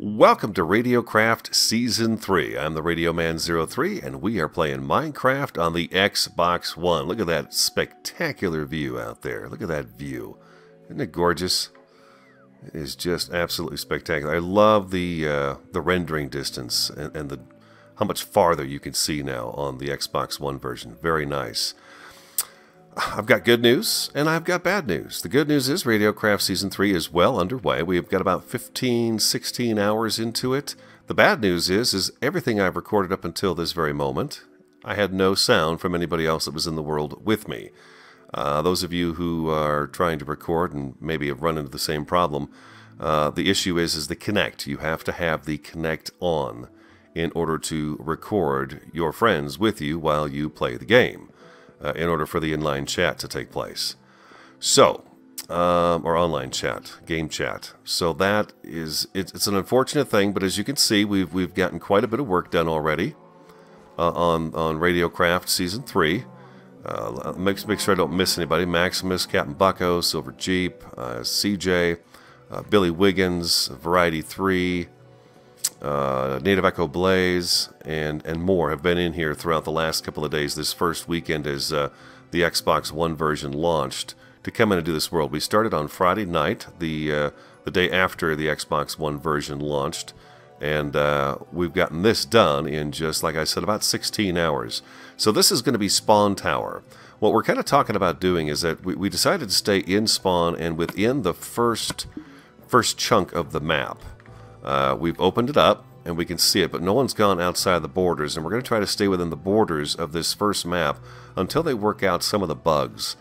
Welcome to RadioCraft Season 3. I'm the Radio Man 03, and we are playing Minecraft on the Xbox One. Look at that spectacular view out there. Look at that view. Isn't it gorgeous? It is just absolutely spectacular. I love the rendering distance and how much farther you can see now on the Xbox One version. Very nice. I've got good news, and I've got bad news. The good news is RadioCraft Season 3 is well underway. We've got about 15, 16 hours into it. The bad news is everything I've recorded up until this very moment, I had no sound from anybody else that was in the world with me. Those of you who are trying to record and maybe have run into the same problem, the issue is the Kinect. You have to have the Kinect on in order to record your friends with you while you play the game. In order for the inline chat to take place. So, or online chat, game chat. So that is, it's an unfortunate thing, but as you can see, we've gotten quite a bit of work done already on RadioCraft Season 3. Make sure I don't miss anybody. Maximus, Captain Bucko, Silver Jeep, CJ, Billy Wiggins, Variety 3, Native Echo Blaze, and more have been in here throughout the last couple of days. This first weekend as the Xbox One version launched to come in and do this world. We started on Friday night, the day after the Xbox One version launched, and we've gotten this done in just, like I said, about 16 hours. So this is going to be Spawn Tower. What we're kind of talking about doing is that we decided to stay in Spawn and within the first chunk of the map. We've opened it up and we can see it, but no one's gone outside the borders, and we're going to try to stay within the borders of this first map until they work out some of the bugs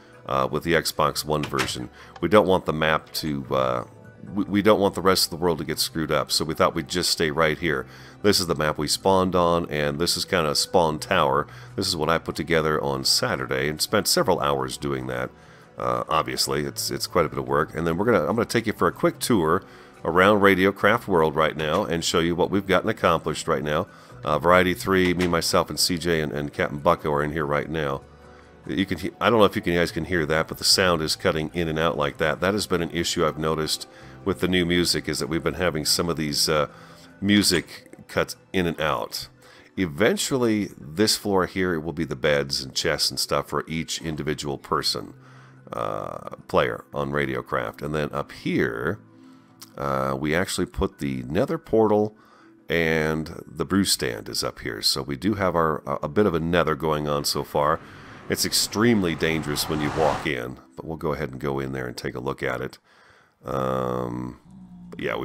with the Xbox One version. We don't want the map to we don't want the rest of the world to get screwed up, so we thought we'd just stay right here. This is the map we spawned on, and this is kind of Spawn Tower. This is what I put together on Saturday and spent several hours doing that. Obviously, it's quite a bit of work, and then I'm gonna take you for a quick tour around RadioCraft World right now and show you what we've gotten accomplished right now. Variety 3, me, myself, and CJ and Captain Bucko are in here right now. You can I don't know if you guys can hear that, but the sound is cutting in and out like that. That has been an issue I've noticed with the new music, is that we've been having some of these music cuts in and out. Eventually, this floor here will be the beds and chests and stuff for each individual person, player on RadioCraft. And then up here, we actually put the nether portal, and the brew stand is up here. So we do have a bit of a nether going on so far. It's extremely dangerous when you walk in, but we'll go ahead and go in there and take a look at it. Yeah,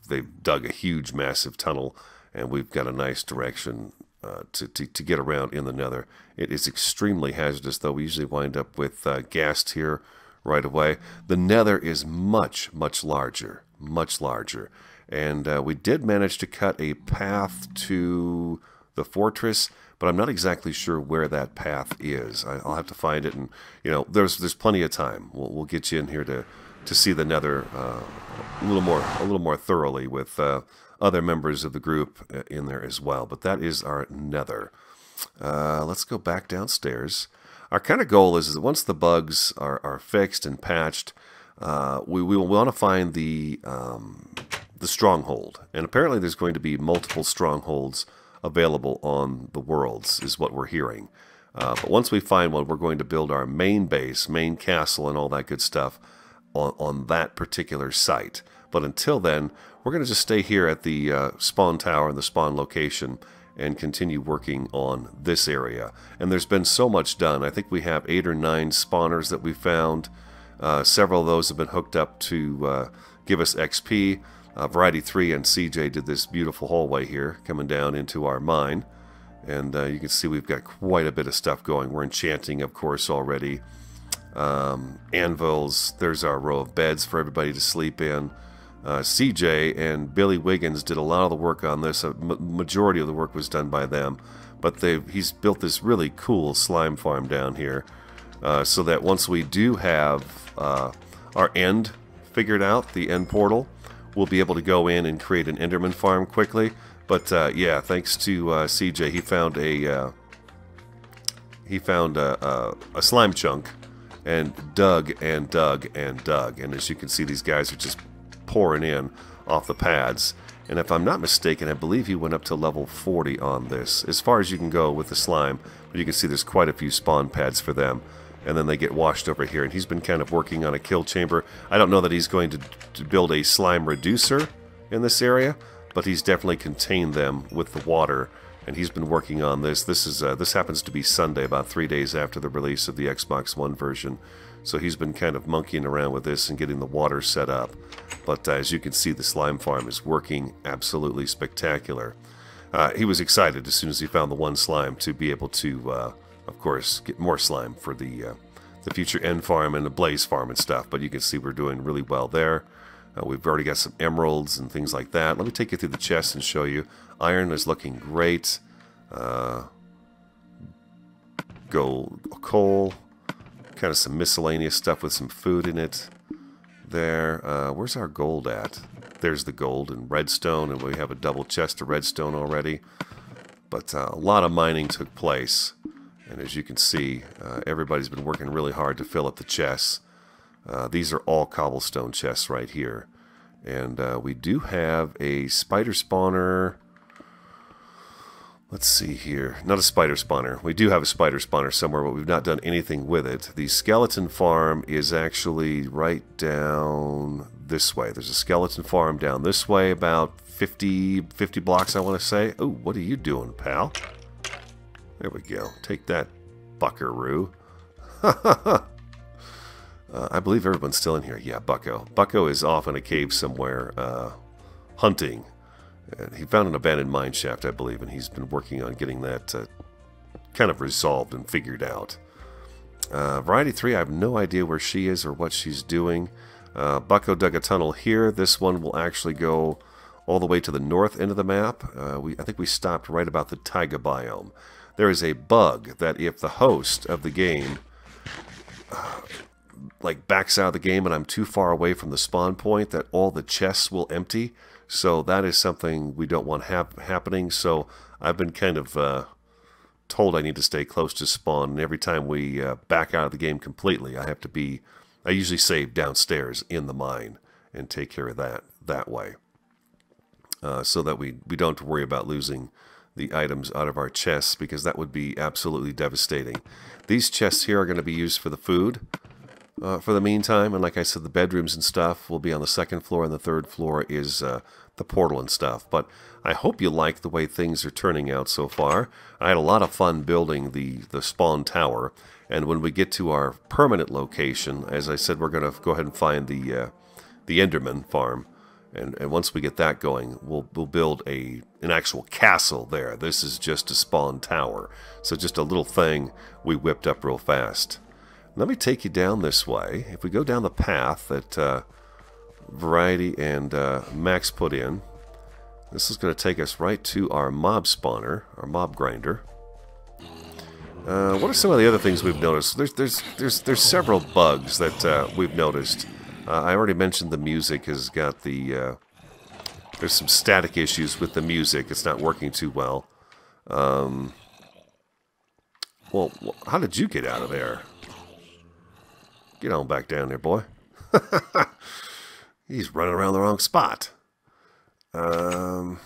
they've dug a huge, massive tunnel, and we've got a nice direction to get around in the nether. It is extremely hazardous, though. We usually wind up with ghast here right away. The nether is much, much larger. Much larger, and we did manage to cut a path to the fortress, but I'm not exactly sure where that path is. I'll have to find it, and there's plenty of time. We'll get you in here to see the nether a little more thoroughly with other members of the group in there as well. But that is our nether. Let's go back downstairs. Our kind of goal is that once the bugs are fixed and patched, we will want to find the stronghold, and apparently there's going to be multiple strongholds available on the worlds, is what we're hearing. But once we find one, we're going to build our main base, main castle, and all that good stuff on that particular site. But until then, we're going to just stay here at the spawn tower and the spawn location and continue working on this area. And there's been so much done. I think we have 8 or 9 spawners that we found. Several of those have been hooked up to give us XP. Variety 3 and CJ did this beautiful hallway here coming down into our mine. And you can see we've got quite a bit of stuff going. We're enchanting, of course, already. Anvils. There's our row of beds for everybody to sleep in. CJ and Billy Wiggins did a lot of the work on this. A majority of the work was done by them. But he's built this really cool slime farm down here. So that once we do have our end figured out, the end portal, we'll be able to go in and create an Enderman farm quickly. But yeah, thanks to CJ, he found a slime chunk and dug and dug and dug. And as you can see, these guys are just pouring in off the pads. And if I'm not mistaken, I believe he went up to level 40 on this, as far as you can go with the slime. But you can see there's quite a few spawn pads for them. And then they get washed over here. And he's been kind of working on a kill chamber. I don't know that he's going to build a slime reducer in this area, but he's definitely contained them with the water. And he's been working on this. This happens to be Sunday, about 3 days after the release of the Xbox One version. So he's been kind of monkeying around with this and getting the water set up. But as you can see, the slime farm is working absolutely spectacular. He was excited as soon as he found the one slime to be able to, of course, get more slime for the future end farm and the blaze farm and stuff. But you can see we're doing really well there. We've already got some emeralds and things like that. Let me take you through the chest and show you. Iron is looking great. Gold, coal, kind of some miscellaneous stuff with some food in it. There. Where's our gold at? There's the gold and redstone, and we have a double chest of redstone already. But a lot of mining took place. And as you can see, everybody's been working really hard to fill up the chests. These are all cobblestone chests right here. And we do have a spider spawner. Let's see here. Not a spider spawner. We do have a spider spawner somewhere, but we've not done anything with it. The skeleton farm is actually right down this way. There's a skeleton farm down this way, about 50 blocks, I want to say. Oh, what are you doing, pal? There we go. Take that, buckaroo. I believe everyone's still in here. Yeah, Bucko. Bucko is off in a cave somewhere, hunting. He found an abandoned mine shaft, I believe, and he's been working on getting that kind of resolved and figured out. Variety 3, I have no idea where she is or what she's doing. Bucko dug a tunnel here. This one will actually go all the way to the north end of the map. I think we stopped right about the taiga biome. There is a bug that if the host of the game like backs out of the game and I'm too far away from the spawn point, that all the chests will empty. So that is something we don't want happening. So I've been kind of told I need to stay close to spawn. And every time we back out of the game completely, I usually save downstairs in the mine and take care of that way. So that we don't have to worry about losing the items out of our chests, because that would be absolutely devastating. These chests here are going to be used for the food for the meantime. And like I said, the bedrooms and stuff will be on the second floor, and the third floor is the portal and stuff. But I hope you like the way things are turning out so far. I had a lot of fun building the spawn tower, and when we get to our permanent location, as I said, we're going to go ahead and find the Enderman farm, and once we get that going, we'll build an actual castle there. This is just a spawn tower, so just a little thing we whipped up real fast. Let me take you down this way. If we go down the path that Variety and Max put in, this is going to take us right to our mob spawner, our mob grinder. What are some of the other things we've noticed? There's several bugs that we've noticed. I already mentioned the music has got the... there's some static issues with the music. It's not working too well. Well, how did you get out of there? Get on back down there, boy. He's running around the wrong spot. Other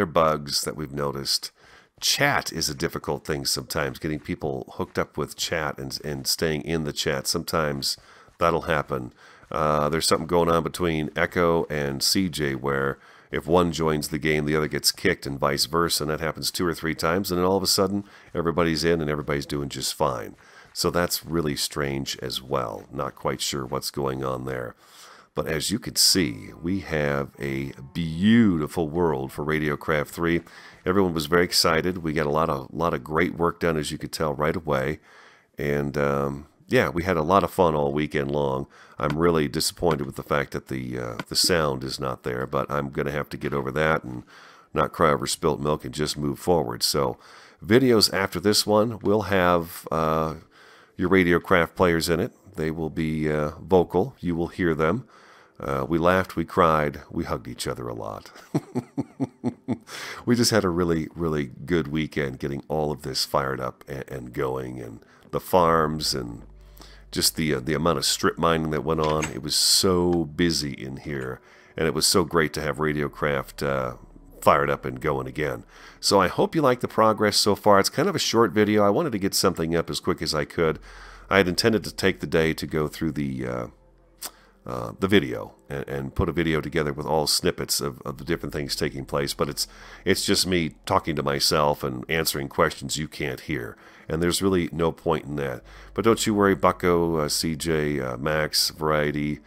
bugs that we've noticed. Chat is a difficult thing sometimes. Getting people hooked up with chat and staying in the chat. Sometimes that'll happen. There's something going on between Echo and CJ where if one joins the game, the other gets kicked and vice versa. And that happens 2 or 3 times. And then all of a sudden, everybody's in and everybody's doing just fine. So that's really strange as well. Not quite sure what's going on there. But as you can see, we have a beautiful world for RadioCraft 3. Everyone was very excited. We got a lot of great work done, as you could tell right away. And yeah, we had a lot of fun all weekend long. I'm really disappointed with the fact that the sound is not there, but I'm going to have to get over that and not cry over spilt milk and just move forward. So videos after this one will have your RadioCraft players in it. They will be vocal. You will hear them. We laughed, we cried, we hugged each other a lot. We just had a really, really good weekend getting all of this fired up and going, and the farms and just the amount of strip mining that went on. It was so busy in here, and it was so great to have RadioCraft fired up and going again. So I hope you like the progress so far. It's kind of a short video. I wanted to get something up as quick as I could. I had intended to take the day to go through the video and put a video together with all snippets of the different things taking place, but it's just me talking to myself and answering questions you can't hear, and there's really no point in that. But don't you worry, Bucko, CJ, Max, Variety,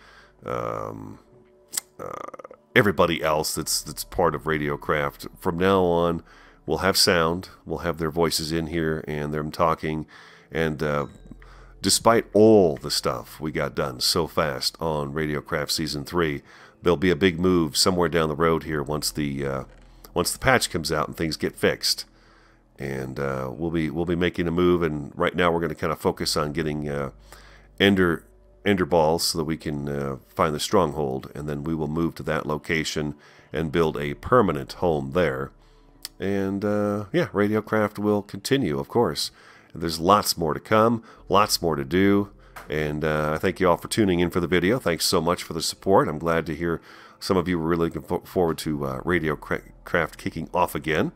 everybody else that's part of RadioCraft, from now on we'll have sound, we'll have their voices in here and them talking, and despite all the stuff we got done so fast on RadioCraft Season 3, there'll be a big move somewhere down the road here once the patch comes out and things get fixed. And we'll be making a move, and right now we're going to kind of focus on getting ender balls so that we can find the stronghold, and then we will move to that location and build a permanent home there. And yeah, RadioCraft will continue, of course. There's lots more to come, lots more to do, and I thank you all for tuning in for the video. Thanks so much for the support. I'm glad to hear some of you were really looking forward to RadioCraft kicking off again.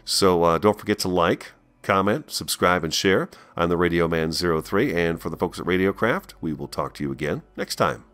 So don't forget to like, comment, subscribe, and share. I'm the RadioMan03, and for the folks at RadioCraft, we will talk to you again next time.